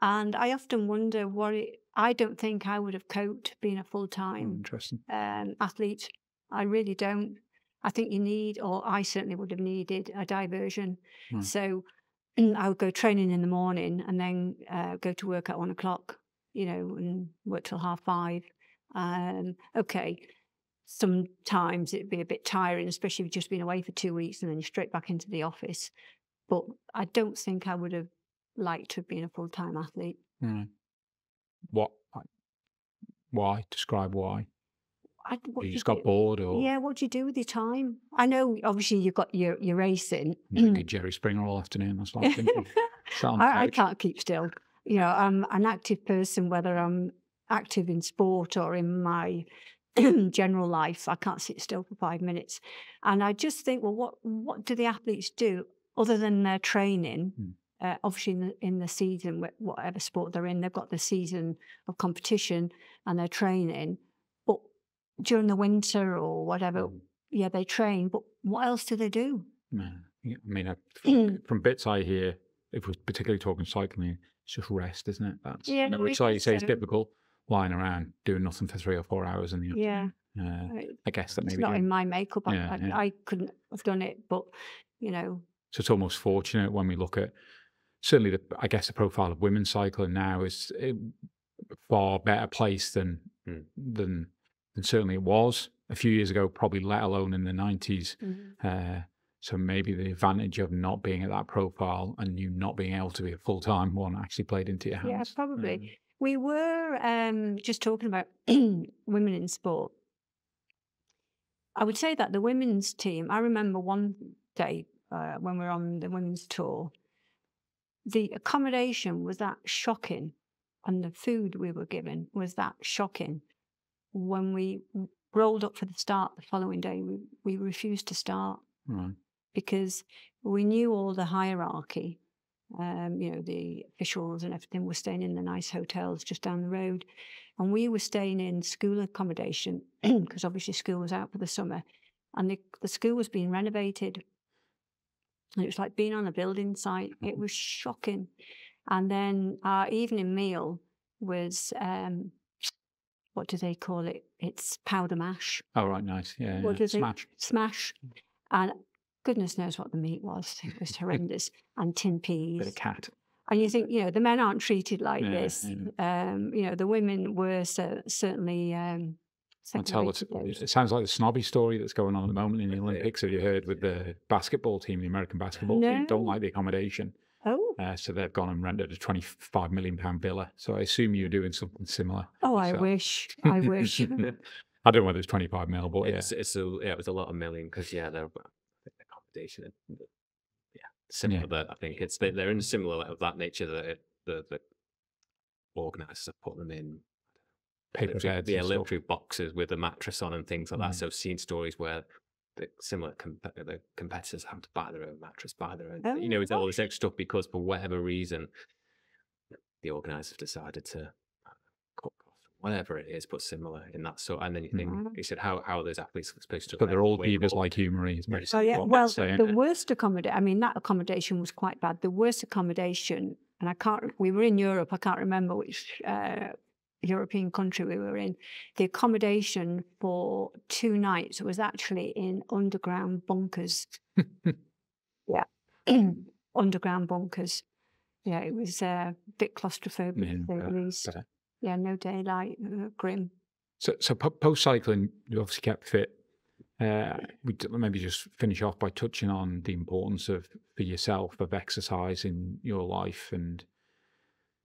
And I often wonder I don't think I would have coped being a full-time Interesting. athlete. I really don't. I think you need, or I certainly would have needed, a diversion. Right. So I would go training in the morning and then go to work at 1 o'clock, and work till 5:30. Okay, sometimes it'd be a bit tiring, especially if you've just been away for 2 weeks and then you're straight back into the office. But I don't think I would have liked to have been a full-time athlete. Right. What? Why? Describe why. What You do just you got do? bored, or Yeah, what do you do with your time? I know, obviously, you've got your racing. you did Jerry Springer all afternoon? That's what I'm thinking. Sat on the I couch. can't keep still. I'm an active person, whether I'm active in sport or in my general life. I can't sit still for 5 minutes. And I just think, well, what do the athletes do other than their training? Obviously, in the season, whatever sport they're in, they've got the season of competition and their training. But during the winter or whatever, yeah, they train. But what else do they do? Yeah, I mean, from bits I hear, if we're particularly talking cycling, it's just rest, isn't it? That's Yeah, which, I like you say, is so. difficult. Lying around doing nothing for 3 or 4 hours in the Yeah. afternoon. I guess that It's maybe not in my makeup. Yeah, yeah. I couldn't have done it, but So it's almost fortunate when we look at certainly I guess the profile of women's cycling now is a far better place than certainly it was a few years ago, probably let alone in the 90s. So maybe the advantage of not being at that profile and you not being able to be a full-time one actually played into your hands. yeah, probably. We were just talking about women in sport. I would say that the women's team, I remember one day when we were on the women's tour, the accommodation was that shocking and the food we were given was that shocking. When we rolled up for the start the following day, we refused to start Right. because we knew all the hierarchy. The officials and everything were staying in the nice hotels just down the road. And we were staying in school accommodation because obviously school was out for the summer. And the school was being renovated. And it was like being on a building site. It was shocking. And then our evening meal was, what do they call it? It's powder mash. Oh, right, nice. Yeah, What yeah. do they- Smash. And goodness knows what the meat was. It was horrendous. And tin peas. Bit of cat. And you think, the men aren't treated like Yeah, this. The women were certainly I'll tell it sounds like the snobby story that's going on at the moment in the Olympics. Have you heard with the basketball team, the American basketball team? Don't like the accommodation. Oh. So they've gone and rented a £25 million villa. So I assume you're doing something similar. Oh, I wish. I wish. I don't know whether it's 25 mil, but it was a lot of million because they're accommodation. Similar. That I think they're in similar of that nature that the organisers have put them in. Paper beds. Yeah, literally boxes with a mattress on and things like that. So I've seen stories where the similar the competitors have to buy their own mattress, buy their own, it's all this extra stuff because for whatever reason, the organisers have decided to cut costs, whatever it is, but similar in that sort. And then you think, you said, how are those athletes supposed to? But they're all divas like humor. Oh yeah. Well, the worst accommodation. That accommodation was quite bad. The worst accommodation, and we were in Europe. I can't remember which European country we were in. The accommodation for 2 nights was actually in underground bunkers. Yeah, underground bunkers. Yeah, it was a bit claustrophobic, at least. Yeah, no daylight, grim. So post cycling, you obviously kept fit. We maybe just finish off by touching on the importance for yourself of exercise in your life, and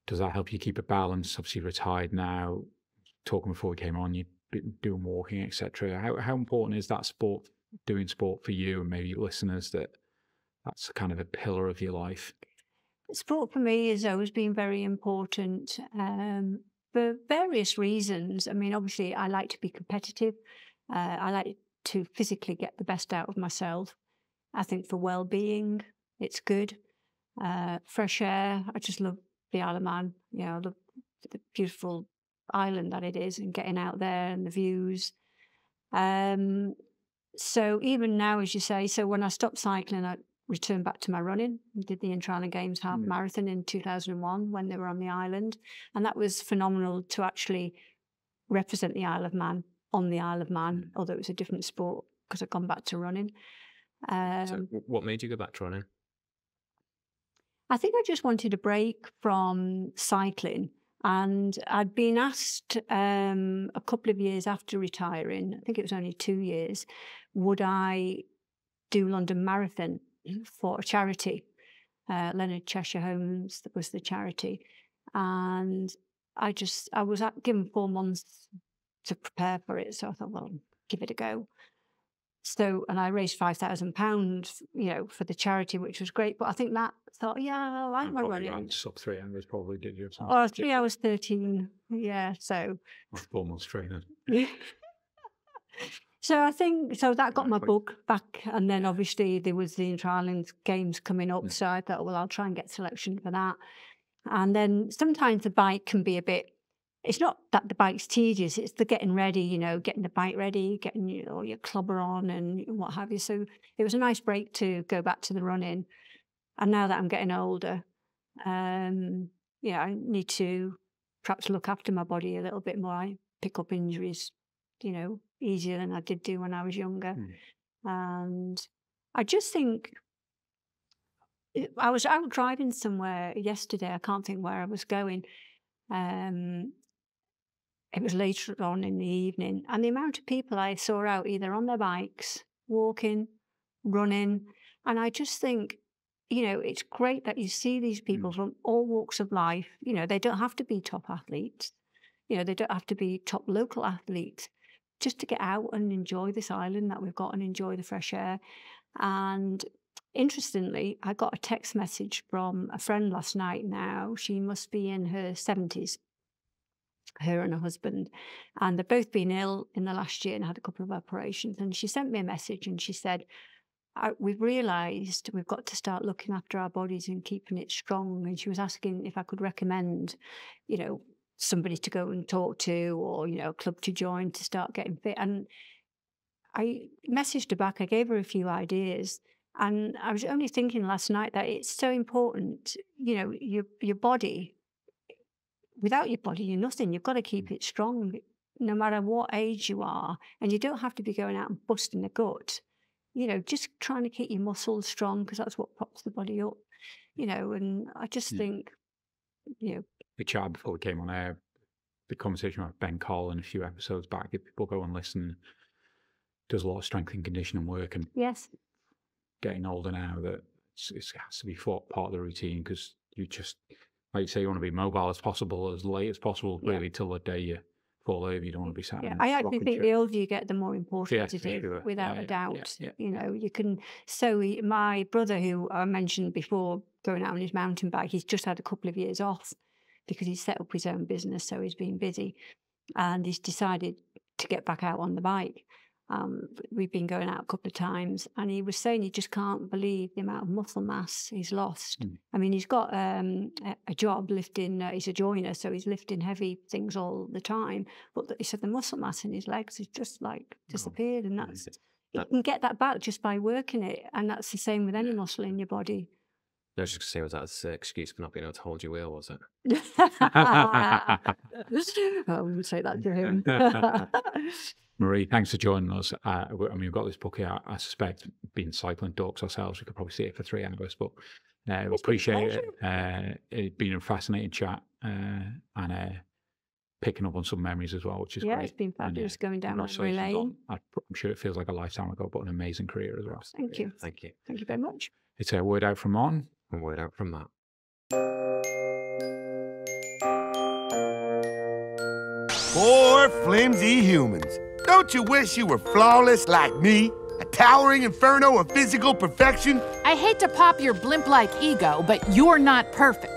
does that help you keep a balance? Obviously, retired now. Talking before we came on, you've been doing walking, etc. How important is that doing sport for you and maybe listeners that's kind of a pillar of your life? Sport for me has always been very important for various reasons. I mean, obviously, I like to be competitive. I like to physically get the best out of myself. I think for well-being, it's good. Fresh air. I just love the Isle of Man. I love the beautiful island that it is, and getting out there and the views. So even now, as you say, so when I stopped cycling, returned back to my running. Did the Inter-Island Games half marathon in 2001 when they were on the island. And that was phenomenal to actually represent the Isle of Man on the Isle of Man, although it was a different sport because I'd gone back to running. So what made you go back to running? I think I just wanted a break from cycling. And I'd been asked a couple of years after retiring, I think it was only 2 years, would I do London Marathon for a charity? Leonard Cheshire Homes was the charity. And I was given 4 months to prepare for it. So I thought, well, give it a go. So, and I raised £5,000, for the charity, which was great. But I think I like my running. Sub 3 hours probably, did you? Oh, 3 hours 13. Yeah, so. 4 months training. So I think, that got my bug back. And then obviously there was the Inter-Island Games coming up. So I thought, well, I'll try and get selection for that. And then sometimes the bike can be a bit, it's not that the bike's tedious, it's the getting ready, getting the bike ready, getting your clubber on and what have you. So it was a nice break to go back to the running. And now that I'm getting older, I need to perhaps look after my body a little bit more. I pick up injuries, easier than I did do when I was younger. And I just think, I was out driving somewhere yesterday, I can't think where I was going. It was later on in the evening, and the amount of people I saw out either on their bikes, walking, running, and I just think, it's great that you see these people from all walks of life. They don't have to be top athletes. They don't have to be top local athletes, just to get out and enjoy this island that we've got and enjoy the fresh air. And interestingly, I got a text message from a friend last night now. She must be in her 70s. Her and her husband, and they've both been ill in the last year and had a couple of operations. And she sent me a message and she said, we've realised we've got to start looking after our bodies and keeping it strong. And she was asking if I could recommend, somebody to go and talk to, or, a club to join to start getting fit. And I messaged her back, I gave her a few ideas. And I was only thinking last night that it's so important, your body. Without your body, you're nothing. You've got to keep it strong, no matter what age you are. And you don't have to be going out and busting the gut. Just trying to keep your muscles strong, because that's what props the body up. And I just think, We chatted before we came on air, the conversation about Ben Collin a few episodes back. If people go and listen, does a lot of strength and conditioning work, and yes, getting older now, that it has to be part of the routine, because you just, like you say, you want to be mobile as possible, as late as possible, really, till the day you fall over. You don't want to be sat in I actually think the older you get, the more important it is, without a doubt. You can. So my brother, who I mentioned before, going out on his mountain bike, he's just had a couple of years off because he's set up his own business, so he's been busy, and he's decided to get back out on the bike. We've been going out a couple of times, and he was saying he just can't believe the amount of muscle mass he's lost. I mean, he's got a job lifting, he's a joiner, so he's lifting heavy things all the time. But he said the muscle mass in his legs has just disappeared, and you can get that back just by working it. And that's the same with any muscle in your body. I was just going to say, was that an excuse for not being able to hold your wheel, was it? I wouldn't say that to him. Marie, thanks for joining us. We've got this book here. I suspect, being cycling dorks ourselves, we could probably see it for 3 hours, but we appreciate it. It's been a fascinating chat, and picking up on some memories as well, which is great. It's been fabulous going down memory lane. I'm sure it feels like a lifetime ago, but an amazing career as well. Thank you. Thank you. Thank you very much. It's a word out from Mon. A word out from Matt. Poor flimsy humans. Don't you wish you were flawless like me? A towering inferno of physical perfection? I hate to pop your blimp-like ego, but you're not perfect.